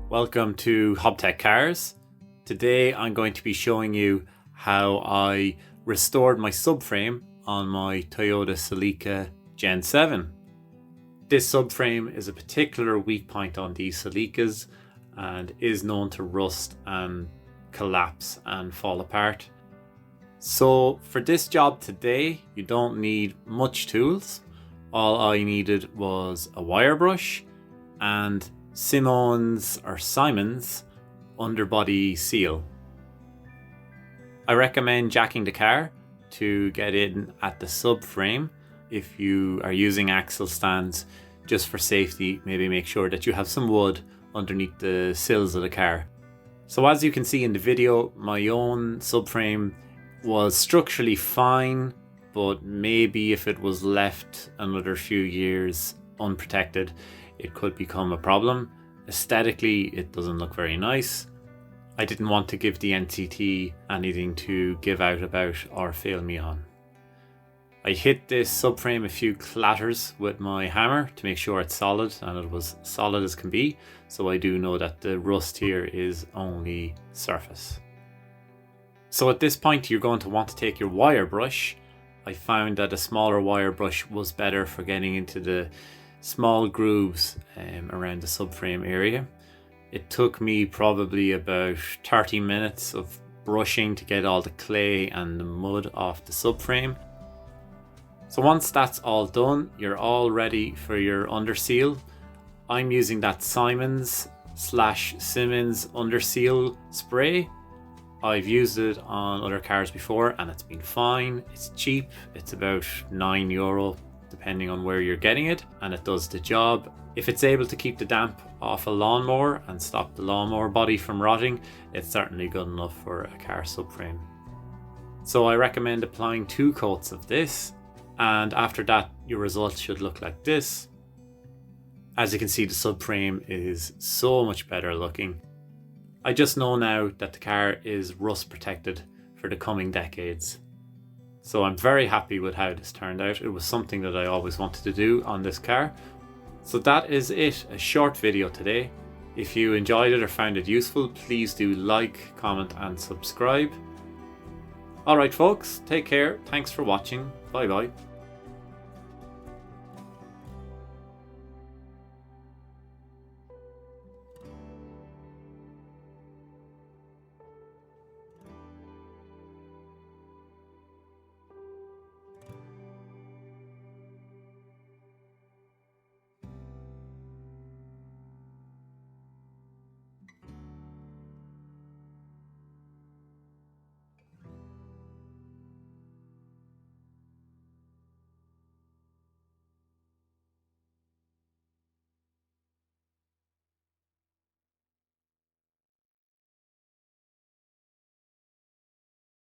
Welcome to HobTech Cars. Today I'm going to be showing you how I restored my subframe on my Toyota Celica Gen 7. This subframe is a particular weak point on these Celicas and is known to rust and collapse and fall apart. So for this job today, you don't need much tools. All I needed was a wire brush and Simon's underbody seal. I recommend jacking the car to get in at the subframe. If you are using axle stands, just for safety, maybe make sure that you have some wood underneath the sills of the car. So as you can see in the video, my own subframe was structurally fine, but maybe if it was left another few years unprotected, it could become a problem. Aesthetically, it doesn't look very nice. I didn't want to give the NCT anything to give out about or fail me on. I hit this subframe a few clatters with my hammer to make sure it's solid, and it was solid as can be, so I do know that the rust here is only surface. So at this point you're going to want to take your wire brush. I found that a smaller wire brush was better for getting into the small grooves around the subframe area. It took me probably about 30 minutes of brushing to get all the clay and the mud off the subframe. So once that's all done, you're all ready for your underseal. I'm using that Simon's underseal spray. I've used it on other cars before and it's been fine. It's cheap, it's about €9 depending on where you're getting it, and it does the job. If it's able to keep the damp off a lawnmower and stop the lawnmower body from rotting, it's certainly good enough for a car subframe. So I recommend applying 2 coats of this, and after that your results should look like this. As you can see, the subframe is so much better looking. I just know now that the car is rust protected for the coming decades. So I'm very happy with how this turned out. It was something that I always wanted to do on this car. So that is it, a short video today. If you enjoyed it or found it useful, please do like, comment and subscribe. Alright folks, take care, thanks for watching, bye bye.